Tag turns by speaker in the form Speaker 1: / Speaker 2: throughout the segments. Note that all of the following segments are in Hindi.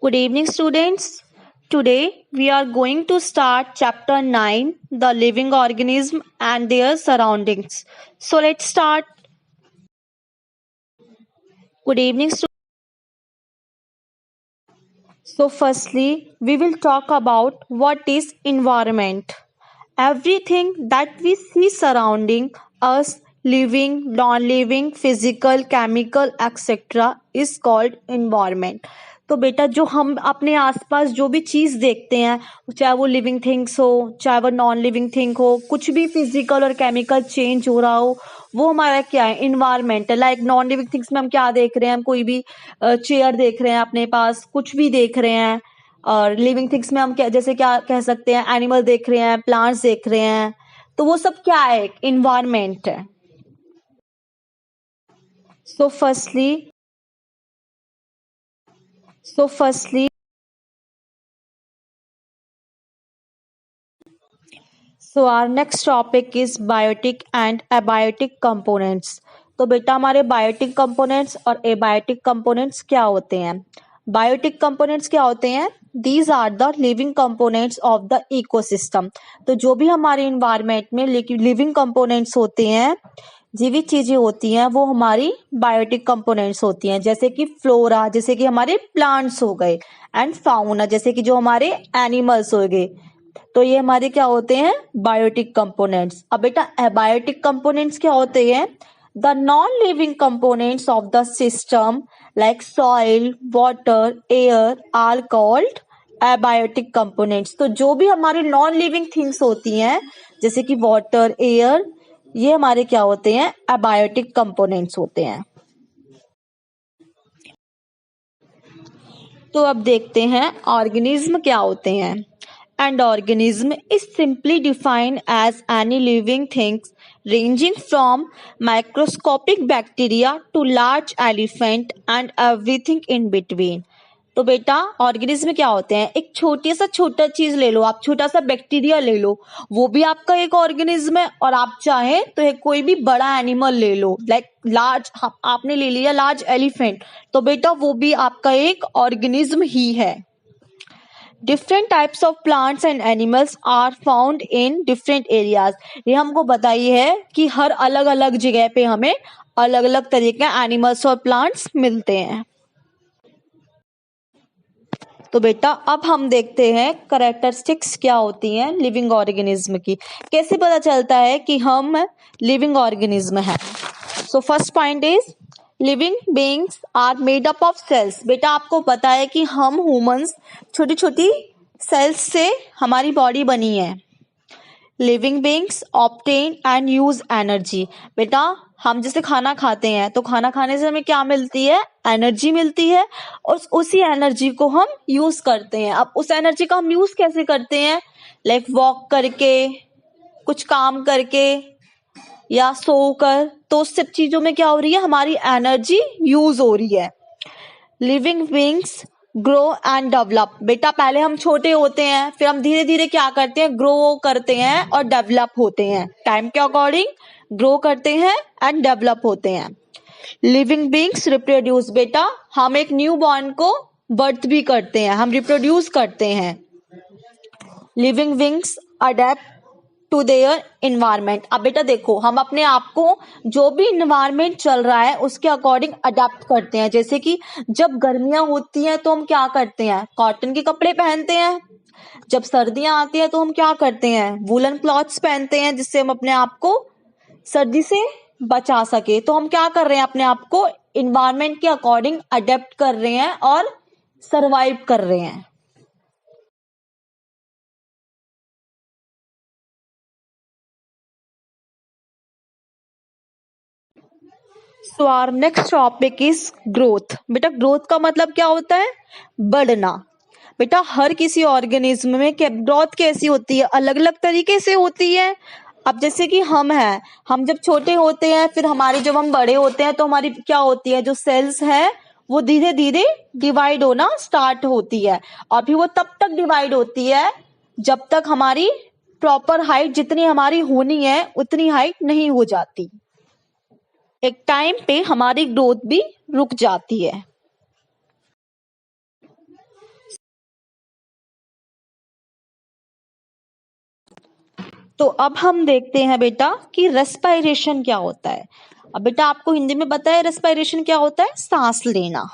Speaker 1: Good evening, students. Today we are going to start chapter 9, the living organism and their surroundings. So let's start. Good evening, students. So, firstly, we will talk about what is environment. Everything that we see surrounding us, living, non living, physical, chemical, etc., is called environment. तो बेटा जो हम अपने आसपास जो भी चीज देखते हैं, चाहे वो लिविंग थिंग्स हो, चाहे वो नॉन लिविंग थिंग हो, कुछ भी फिजिकल और केमिकल चेंज हो रहा हो, वो हमारा क्या है, इन्वायरमेंट है. लाइक नॉन लिविंग थिंग्स में हम क्या देख रहे हैं, हम कोई भी चेयर देख रहे हैं, अपने पास कुछ भी देख रहे हैं. और लिविंग थिंग्स में हम क्या, जैसे क्या कह सकते हैं, एनिमल देख रहे हैं, प्लांट्स देख रहे हैं. तो वो सब क्या है, इन्वायरमेंट है. So firstly so our next topic is biotic and abiotic components. तो बेटा हमारे बायोटिक कंपोनेंट्स और एबायोटिक कंपोनेंट्स क्या होते हैं. बायोटिक कंपोनेंट्स क्या होते हैं, these are the living components of the ecosystem. तो जो भी हमारे इन्वायरमेंट में लिविंग कंपोनेंट्स होते हैं, जीवित चीजें होती हैं, वो हमारी बायोटिक कंपोनेंट्स होती हैं. जैसे कि फ्लोरा, जैसे कि हमारे प्लांट्स हो गए, एंड फाउना, जैसे कि जो हमारे एनिमल्स हो गए. तो ये हमारे क्या होते हैं, बायोटिक कंपोनेंट्स. अब बेटा एबायोटिक कंपोनेंट्स क्या होते हैं, the non living components of the system like soil, water, air are called abiotic components. तो जो भी हमारे नॉन लिविंग थिंग्स होती हैं, जैसे कि वाटर, एयर, ये हमारे क्या होते हैं, एबायोटिक कंपोनेंट्स होते हैं. तो अब देखते हैं ऑर्गेनिज्म क्या होते हैं. And organism is simply defined as any living things ranging from microscopic bacteria to large elephant and everything in between. तो बेटा ऑर्गेनिज्म क्या होते हैं, एक छोटा चीज ले लो, आप छोटा सा बैक्टीरिया ले लो, वो भी आपका एक ऑर्गेनिज्म है. और आप चाहें तो एक कोई भी बड़ा एनिमल ले लो, लाइक लार्ज, आपने ले लिया लार्ज एलिफेंट, तो बेटा वो भी आपका एक ऑर्गेनिज्म ही है. Different types of plants and animals are found in different areas. ये हमको बताइए है कि हर अलग अलग जगह पे हमें अलग अलग तरह के एनिमल्स और प्लांट्स मिलते हैं. तो बेटा अब हम देखते हैं कैरेक्टरिस्टिक्स क्या होती हैं लिविंग ऑर्गेनिज्म की. कैसे पता चलता है कि हम लिविंग ऑर्गेनिज्म है. So first point is living beings are made up of cells. बेटा आपको पता है कि हम ह्यूमंस छोटी छोटी सेल्स से हमारी बॉडी बनी है. Living beings obtain and use energy. बेटा हम जैसे खाना खाते हैं, तो खाना खाने से हमें क्या मिलती है, एनर्जी मिलती है, और उसी एनर्जी को हम यूज करते हैं. अब उस एनर्जी का हम यूज कैसे करते हैं, लाइक वॉक करके, कुछ काम करके, या सोकर. तो उस सब चीजों में क्या हो रही है, हमारी एनर्जी यूज हो रही है. Living beings grow and develop. बेटा पहले हम छोटे होते हैं, फिर हम धीरे धीरे क्या करते हैं, ग्रो करते हैं और डेवलप होते हैं. टाइम के अकॉर्डिंग ग्रो करते हैं एंड डेवलप होते हैं. Living beings reproduce. बेटा हम एक न्यू बॉर्न को बर्थ भी करते हैं, हम रिप्रोड्यूस करते हैं. Living beings adapt to their environment. अब बेटा देखो, हम अपने आप को जो भी इन्वायरमेंट चल रहा है उसके अकॉर्डिंग अडेप्ट करते हैं. जैसे कि जब गर्मियां होती हैं तो हम क्या करते हैं, कॉटन के कपड़े पहनते हैं. जब सर्दियां आती हैं तो हम क्या करते हैं, वूलन क्लॉथ्स पहनते हैं, जिससे हम अपने आप को सर्दी से बचा सके. तो हम क्या कर रहे हैं, अपने आप को इन्वायरमेंट के अकॉर्डिंग अडेप्ट कर रहे हैं और सर्वाइव कर रहे हैं. So our next topic is growth. बेटा ग्रोथ का मतलब क्या होता है, बढ़ना. बेटा हर किसी ऑर्गेनिज्म में ग्रोथ कैसी होती है, अलग अलग तरीके से होती है. अब जैसे कि हम हैं, हम जब छोटे होते हैं, फिर हमारी जब हम बड़े होते हैं तो हमारी क्या होती है, जो सेल्स हैं वो धीरे धीरे डिवाइड होना स्टार्ट होती है. और फिर वो तब तक डिवाइड होती है जब तक हमारी प्रॉपर हाइट जितनी हमारी होनी है उतनी हाइट नहीं हो जाती. एक टाइम पे हमारी ग्रोथ भी रुक जाती है. तो अब हम देखते हैं बेटा कि रेस्पिरेशन क्या होता है। अब बेटा आपको हिंदी में पता है रेस्पिरेशन क्या होता है, सांस लेना।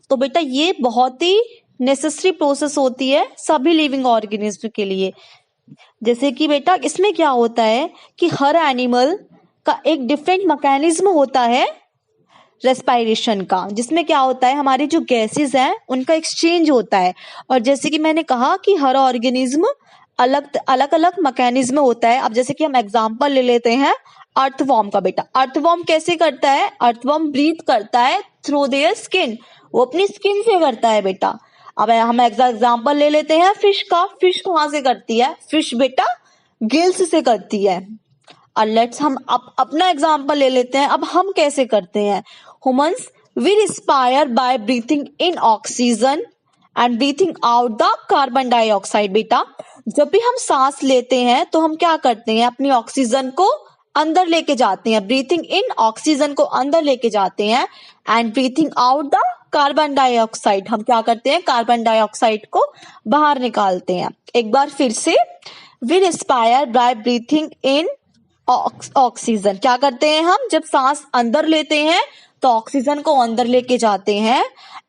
Speaker 1: तो बेटा ये बहुत ही नेसेसरी प्रोसेस होती है सभी लिविंग ऑर्गेनिज्म के लिए। जैसे कि बेटा इसमें क्या होता है कि हर एनिमल का एक डिफरेंट मैकेनिज्म होता है रेस्पिरेशन का, जिसमें क्या होता है हमारी जो गैसेस हैं उनका एक्सचेंज होता है। और जैसे कि मैंने कहा कि हर ऑर्गेनिज्म अलग अलग अलग मैकेनिज्म होता है। अब जैसे कि हम एग्जांपल ले लेते हैं अर्थवॉर्म का। बेटा अर्थवॉर्म कैसे करता है, अर्थवॉर्म ब्रीथ करता है थ्रू देयर स्किन, वो अपनी स्किन से करता है बेटा। अब हम एग्जांपल ले लेते हैं फिश का। फिश कहाँ से करती है, फिश बेटा गिल्स से करती है। और लेट्स हम अपना एग्जांपल ले लेते हैं। अब हम कैसे करते हैं, humans we respire by breathing in oxygen and breathing out the carbon dioxide. बेटा जब भी हम सांस लेते हैं तो हम क्या करते हैं, अपनी ऑक्सीजन को अंदर लेके जाते हैं, ब्रीथिंग इन ऑक्सीजन को अंदर लेके जाते हैं and breathing out the carbon dioxide, हम क्या करते हैं कार्बन डाइऑक्साइड को बाहर निकालते हैं। एक बार फिर से, we respire by breathing in oxygen, क्या करते हैं हम जब सांस अंदर लेते हैं तो ऑक्सीजन को अंदर लेके जाते हैं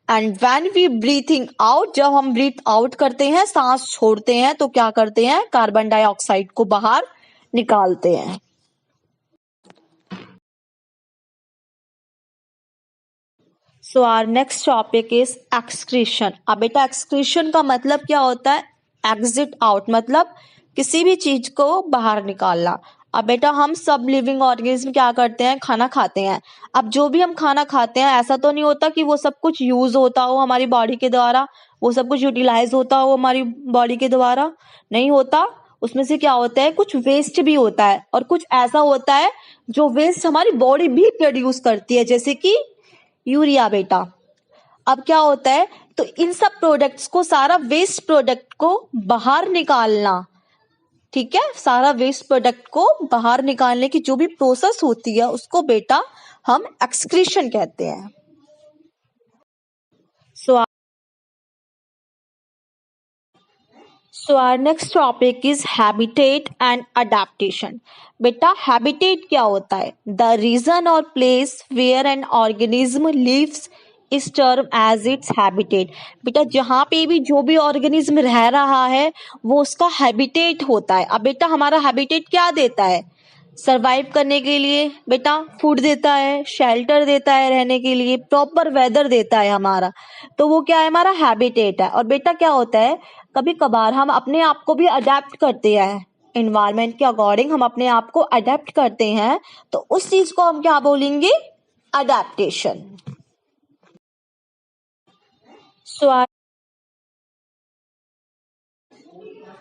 Speaker 1: and when we breathing out, जब हम ब्रीथ आउट करते हैं सांस छोड़ते हैं तो क्या करते हैं कार्बन डाइऑक्साइड को बाहर निकालते हैं। So our next topic is excretion. अब बेटा एक्सक्रीशन का मतलब क्या होता है, एग्जिट आउट, मतलब किसी भी चीज को बाहर निकालना। अब बेटा हम सब लिविंग ऑर्गेनिज्म क्या करते हैं, खाना खाते हैं। अब जो भी हम खाना खाते हैं ऐसा तो नहीं होता कि वो सब कुछ यूज होता हो हमारी बॉडी के द्वारा, वो सब कुछ यूटिलाइज होता हो हमारी बॉडी के द्वारा, नहीं होता। उसमें से क्या होता है कुछ वेस्ट भी होता है और कुछ ऐसा होता है जो वेस्ट हमारी बॉडी भी प्रोड्यूस करती है, जैसे कि यूरिया। बेटा अब क्या होता है, तो इन सब प्रोडक्ट्स को, सारा वेस्ट प्रोडक्ट को बाहर निकालना, ठीक है, सारा वेस्ट प्रोडक्ट को बाहर निकालने की जो भी प्रोसेस होती है उसको बेटा हम एक्सक्रीशन कहते हैं। So our next topic is habitat and adaptation. बेटा हैबिटेट क्या होता है, द रीजन और place where an organism lives is term as its habitat. बेटा जहाँ पे भी जो भी ऑर्गेनिज्म रह रहा है वो उसका हैबिटेट होता है। अब बेटा हमारा हैबिटेट क्या देता है, सरवाइव करने के लिए बेटा फूड देता है, शेल्टर देता है रहने के लिए, प्रॉपर वेदर देता है हमारा, तो वो क्या है हमारा हैबिटेट है। और बेटा क्या होता है कभी कभार हम अपने आप को भी अडेप्ट करते हैं, इन्वायरमेंट के अकॉर्डिंग हम अपने आप को अडेप्ट करते हैं, तो उस चीज को हम क्या बोलेंगे, adaptation.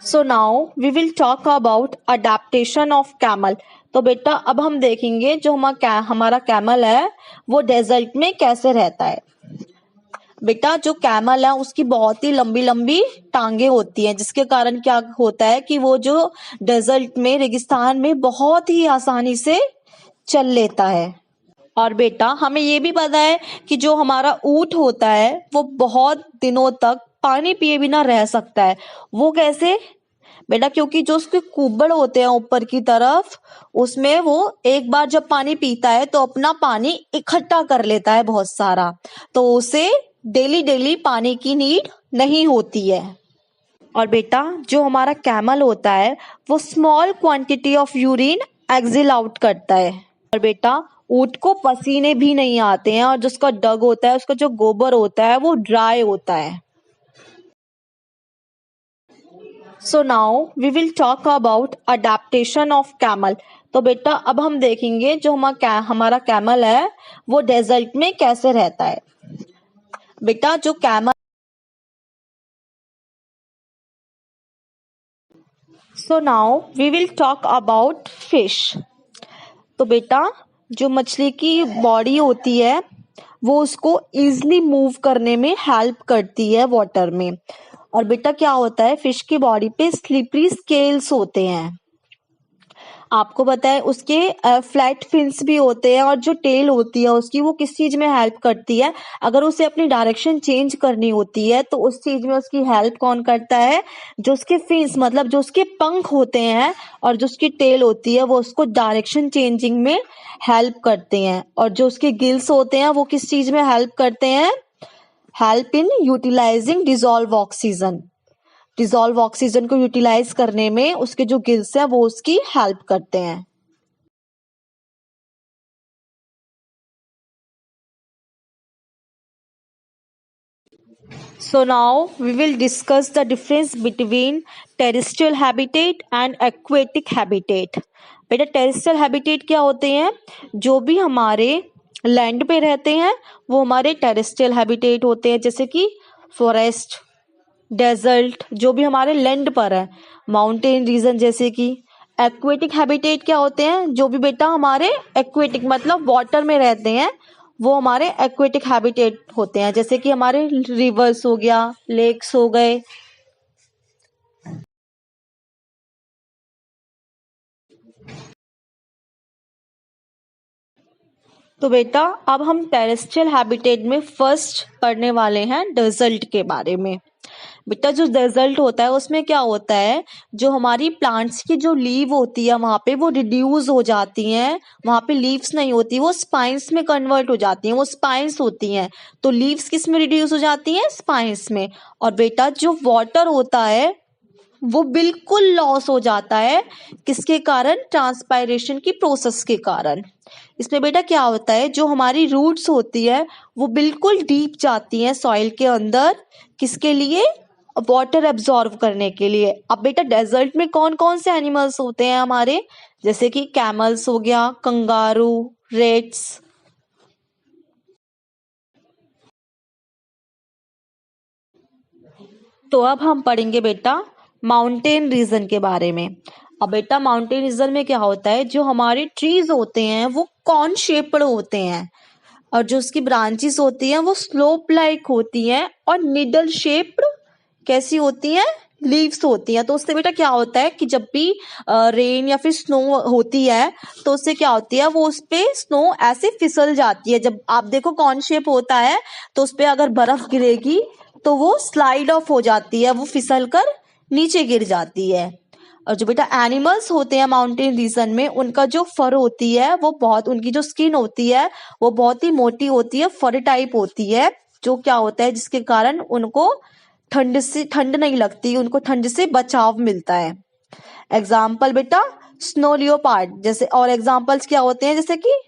Speaker 1: So now we will talk about adaptation of camel. तो बेटा अब हम देखेंगे जो हमारा कैमल है वो डेजर्ट में कैसे रहता है। बेटा जो कैमल है उसकी बहुत ही लंबी लंबी टांगे होती हैं, जिसके कारण क्या होता है कि वो जो डेजर्ट में, रेगिस्तान में बहुत ही आसानी से चल लेता है। और बेटा हमें ये भी पता है कि जो हमारा ऊंट होता है वो बहुत दिनों तक पानी पिए बिना रह सकता है। वो कैसे, बेटा क्योंकि जो उसके कुबड़ होते हैं ऊपर की तरफ, उसमें वो एक बार जब पानी पीता है तो अपना पानी इकट्ठा कर लेता है बहुत सारा, तो उसे डेली डेली पानी की नीड नहीं होती है। और बेटा जो हमारा कैमल होता है वो स्मॉल क्वांटिटी ऑफ यूरिन एक्सिल आउट करता है। और बेटा ऊंट को पसीने भी नहीं आते हैं और जिसका डग होता है, उसका जो गोबर होता है वो ड्राई होता है। So now we will talk about adaptation of camel. तो बेटा अब हम देखेंगे जो हमारा कैमल है वो डेजर्ट में कैसे रहता है। बेटा जो camel, so now we will talk about fish. तो बेटा जो मछली की बॉडी होती है वो उसको इजिली मूव करने में हेल्प करती है वाटर में। और बेटा क्या होता है फिश की बॉडी पे स्लिपरी स्केल्स होते हैं। आपको पता है उसके फ्लैट फिन्स भी होते हैं, और जो टेल होती है उसकी वो किस चीज में हेल्प करती है, अगर उसे अपनी डायरेक्शन चेंज करनी होती है तो उस चीज में उसकी हेल्प कौन करता है, जो उसके फिन्स मतलब जो उसके पंख होते हैं और जो उसकी टेल होती है वो उसको डायरेक्शन चेंजिंग में हेल्प करते हैं। और जो उसके गिल्स होते हैं वो किस चीज में हेल्प करते हैं, help in utilizing dissolve oxygen को यूटिलाइज करने में उसके जो गिल्स हैं वो उसकी हेल्प करते हैं। So now we will discuss the difference between terrestrial habitat and aquatic habitat. बेटा टेरेस्ट्रियल हैबिटेट क्या होते हैं, जो भी हमारे लैंड पे रहते हैं वो हमारे टेरेस्ट्रियल हैबिटेट होते हैं, जैसे कि फॉरेस्ट, डेजर्ट, जो भी हमारे लैंड पर है, माउंटेन रीजन जैसे कि। एक्वेटिक हैबिटेट क्या होते हैं, जो भी बेटा हमारे एक्वेटिक मतलब वाटर में रहते हैं वो हमारे एक्वेटिक हैबिटेट होते हैं, जैसे कि हमारे रिवर्स हो गया, लेक्स हो गए। तो बेटा अब हम टेरेस्ट्रियल हैबिटेट में फर्स्ट पढ़ने वाले हैं डेजर्ट के बारे में। बेटा जो डेजर्ट होता है उसमें क्या होता है, जो हमारी प्लांट्स की जो लीव होती है वहां पे वो रिड्यूस हो जाती हैं, वहां पे लीव्स नहीं होती, वो स्पाइंस में कन्वर्ट हो जाती हैं, वो स्पाइंस होती हैं। तो लीव्स किस में रिड्यूस हो जाती हैं, स्पाइंस में। और बेटा जो वाटर होता है वो बिल्कुल लॉस हो जाता है, किसके कारण, ट्रांसपायरेशन की प्रोसेस के कारण। इसमें बेटा क्या होता है, जो हमारी रूट्स होती है वो बिल्कुल डीप जाती हैं सॉइल के अंदर, किसके लिए, वाटर एब्जॉर्व करने के लिए। अब बेटा डेजर्ट में कौन कौन से एनिमल्स होते हैं हमारे, जैसे कि कैमल्स हो गया, कंगारू, रेट्स। तो अब हम पढ़ेंगे बेटा माउंटेन रीजन के बारे में। अब बेटा माउंटेन रीजन में क्या होता है, जो हमारे ट्रीज होते हैं वो कॉर्न शेप्ड होते हैं, और जो उसकी ब्रांचेस होती हैं वो स्लोप लाइक होती हैं, और निडल शेप्ड कैसी होती हैं, लीव्स होती हैं। तो उससे बेटा क्या होता है कि जब भी रेन या फिर स्नो होती है तो उससे क्या होती है, वो उस पे स्नो ऐसे फिसल जाती है। जब आप देखो कॉर्न शेप होता है तो उस पे अगर बर्फ गिरेगी तो वो स्लाइड ऑफ हो जाती है, वो फिसल कर नीचे गिर जाती है। और जो बेटा एनिमल्स होते हैं माउंटेन रीजन में, उनका जो फर होती है वो बहुत, उनकी जो स्किन होती है वो बहुत ही मोटी होती है, फर टाइप होती है, जो क्या होता है जिसके कारण उनको ठंड नहीं लगती, उनको ठंड से बचाव मिलता है। एग्जाम्पल बेटा स्नो लियोपार्ड जैसे, और एग्जाम्पल्स क्या होते हैं, जैसे कि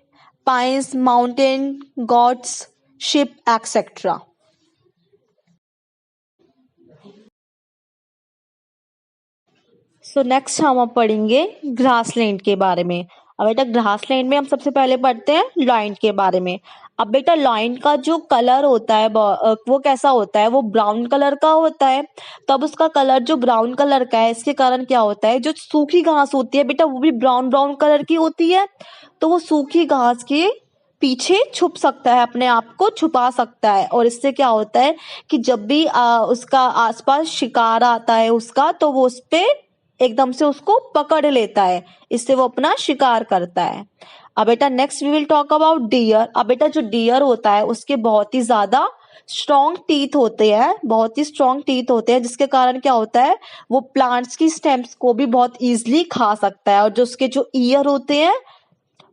Speaker 1: pines, mountain goats, sheep etcetera. So next हम अब पढ़ेंगे ग्रासलैंड के बारे में। अब बेटा ग्रासलैंड में हम सबसे पहले पढ़ते हैं लॉइन के बारे में। अब बेटा लॉइन का जो कलर होता है वो कैसा होता है, वो ब्राउन कलर का होता है। तब उसका कलर जो ब्राउन कलर का है, इसके कारण क्या होता है, जो सूखी घास होती है बेटा वो भी ब्राउन ब्राउन कलर की होती है, तो वो सूखी घास के पीछे छुप सकता है, अपने आप को छुपा सकता है। और इससे क्या होता है कि जब भी उसका आसपास शिकार आता है उसका, तो वो उस पे एकदम से उसको पकड़ लेता है, इससे वो अपना शिकार करता है। अब बेटा next we will talk about deer. अब बेटा जो डियर होता है उसके बहुत ही ज्यादा स्ट्रॉन्ग टीथ होते हैं, बहुत ही स्ट्रॉन्ग टीथ होते हैं, जिसके कारण क्या होता है, वो प्लांट्स की स्टेम्स को भी बहुत इजीली खा सकता है। और जो उसके जो ईयर होते हैं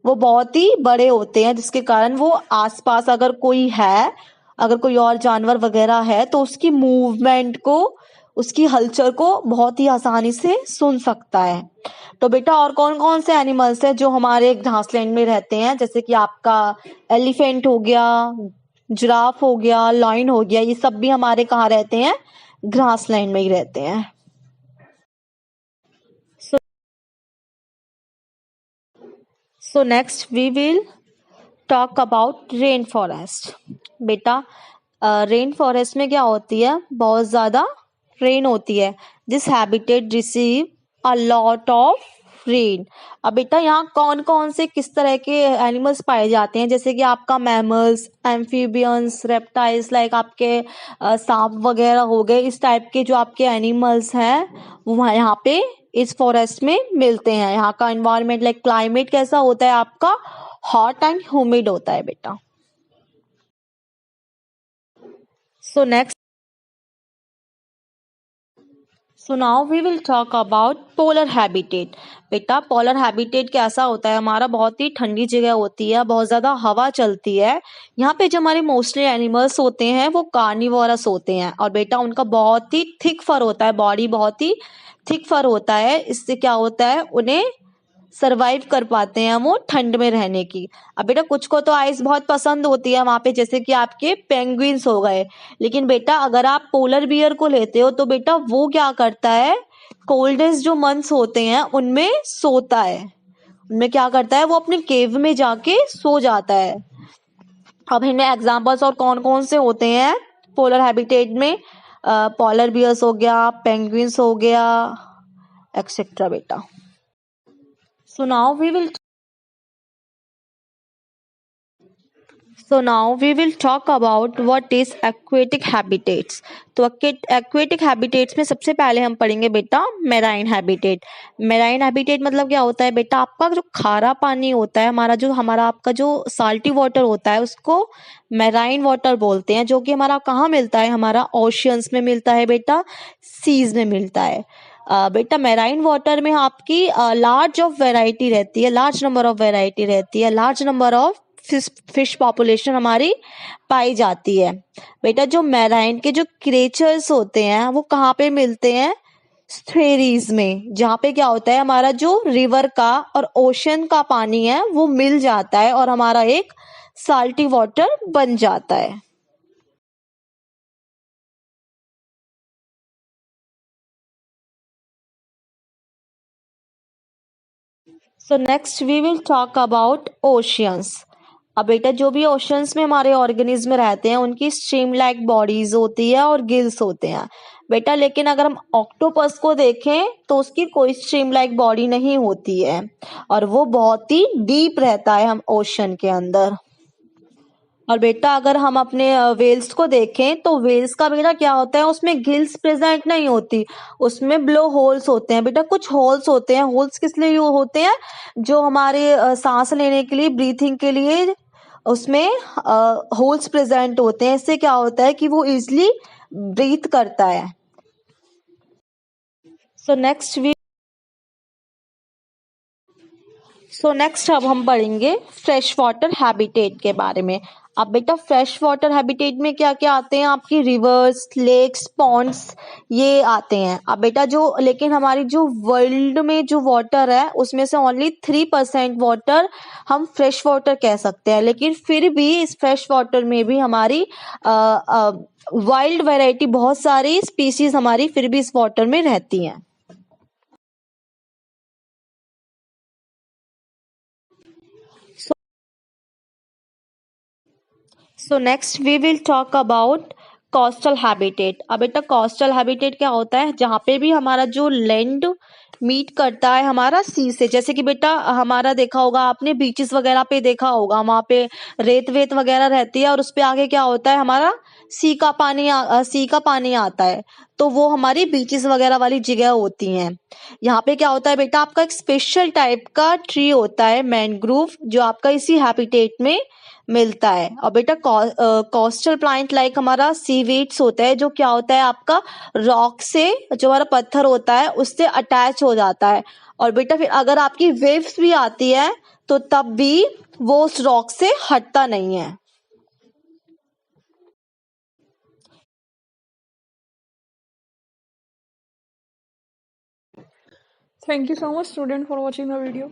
Speaker 1: वो बहुत ही बड़े होते हैं, जिसके कारण वो आसपास अगर कोई है, अगर कोई और जानवर वगैरह है तो उसकी मूवमेंट को, उसकी हलचल को बहुत ही आसानी से सुन सकता है। तो बेटा और कौन कौन से एनिमल्स हैं जो हमारे घासलैंड में रहते हैं, जैसे कि आपका एलिफेंट हो गया, जिराफ हो गया, लायन हो गया, ये सब भी हमारे कहाँ रहते हैं, घासलैंड में ही रहते हैं। So next we will talk about rain forest. बेटा रेन फॉरेस्ट में क्या होती है, बहुत ज्यादा रेन होती है, this habitat receive a lot of rain. अब बेटा यहाँ कौन कौन से किस तरह के एनिमल्स पाए जाते हैं, जैसे कि आपका मैमल्स, एम्फीबियंस, रेप्टाइल्स, लाइक आपके सांप वगैरह हो गए, इस टाइप के जो आपके एनिमल्स हैं वो यहाँ पे इस फॉरेस्ट में मिलते हैं। यहाँ का एनवायरनमेंट लाइक क्लाइमेट कैसा होता है आपका, हॉट एंड ह्यूमिड होता है बेटा। So next, so now we will talk about polar habitat. बेटा पोलर हैबिटेट कैसा होता है हमारा, बहुत ही ठंडी जगह होती है, बहुत ज़्यादा हवा चलती है। यहाँ पे जो हमारे मोस्टली एनिमल्स होते हैं वो कार्निवोरस होते हैं, और बेटा उनका बहुत ही थिक फर होता है, बॉडी बहुत ही थिक फर होता है। इससे क्या होता है, उन्हें सरवाइव कर पाते हैं वो ठंड में रहने की। अब बेटा कुछ को तो आइस बहुत पसंद होती है वहां पे, जैसे कि आपके पेंगुइन्स हो गए। लेकिन बेटा अगर आप पोलर बियर को लेते हो तो बेटा वो क्या करता है, कोल्डेस्ट जो मंथ्स होते हैं उनमें सोता है। उनमें क्या करता है, वो अपने केव में जाके सो जाता है। अब इनमें एग्जाम्पल्स और कौन कौन से होते हैं पोलर हैबिटेट में, पोलर बियर्स हो गया, पेंगुइन्स हो गया, एक्सेट्रा बेटा। So now we will So now we will talk about what is aquatic habitats. तो aquatic habitats में सबसे पहले हम पढ़ेंगे बेटा मेराइन हैबिटेट। मेराइन हैबिटेट मतलब क्या होता है बेटा, आपका जो खारा पानी होता है हमारा आपका जो साल्टी वाटर होता है उसको मेराइन वाटर बोलते हैं, जो कि हमारा कहाँ मिलता है, हमारा ओशियंस में मिलता है बेटा, सीज में मिलता है। बेटा मेराइन वाटर में आपकी लार्ज ऑफ वेराइटी रहती है, लार्ज नंबर ऑफ वेराइटी रहती है, large number of fish population हमारी पाई जाती है। बेटा जो मैराइन के जो क्रिएचर्स होते हैं वो कहाँ पे मिलते हैं, स्ट्रेरीज में, जहाँ पे क्या होता है हमारा जो रिवर का और ओशन का पानी है वो मिल जाता है और हमारा एक साल्टी वाटर बन जाता है। So next we will talk about oceans. अब बेटा जो भी ओशंस में हमारे ऑर्गेनिज्म रहते हैं उनकी स्ट्रीम लाइक बॉडीज होती है और गिल्स होते हैं बेटा। लेकिन अगर हम ऑक्टोपस को देखें तो उसकी कोई स्ट्रीम लाइक बॉडी नहीं होती है और वो बहुत ही डीप रहता है हम ओशन के अंदर। और बेटा अगर हम अपने वेल्स को देखें तो वेल्स का बेटा क्या होता है, उसमें गिल्स प्रेजेंट नहीं होती, उसमें ब्लो होल्स होते हैं बेटा। कुछ होल्स होते हैं, होल्स किस लिए होते हैं, जो हमारे सांस लेने के लिए, ब्रीथिंग के लिए उसमें होल्स प्रेजेंट होते हैं। इससे क्या होता है कि वो इजिली ब्रीथ करता है। So next we so next अब हम पढ़ेंगे फ्रेश वाटर हैबिटेट के बारे में। अब बेटा फ्रेश वाटर हैबिटेट में क्या क्या आते हैं, आपकी रिवर्स, लेक्स, पॉन्ड्स, ये आते हैं। अब बेटा जो लेकिन हमारी जो वर्ल्ड में जो वाटर है उसमें से ओनली 3% वाटर हम फ्रेश वाटर कह सकते हैं। लेकिन फिर भी इस फ्रेश वाटर में भी हमारी वाइल्ड वैरायटी, बहुत सारी स्पीसीज हमारी फिर भी इस वाटर में रहती हैं। So next we will talk about coastal habitat. अब बेटा कोस्टल हैबिटेट क्या होता है, जहाँ पे भी हमारा जो लैंड मीट करता है हमारा सी से, जैसे कि बेटा हमारा देखा होगा आपने बीचेस वगैरह पे देखा होगा, वहाँ पे रेत वेत वगैरह रहती है और उस पे आगे क्या होता है, हमारा सी का पानी आता है, तो वो हमारी बीचेस वगैरह वाली जगह होती हैं। यहाँ पे क्या होता है बेटा, आपका एक स्पेशल टाइप का ट्री होता है मैनग्रोव, जो आपका इसी हैबिटेट में मिलता है। और बेटा कोस्टल प्लांट लाइक हमारा सीवीड्स होता है, जो क्या होता है आपका रॉक से, जो हमारा पत्थर होता है उससे अटैच हो जाता है। और बेटा फिर अगर आपकी वेव्स भी आती है तो तब भी वो उस रॉक से हटता नहीं है।
Speaker 2: Thank you so much, student, for watching the video.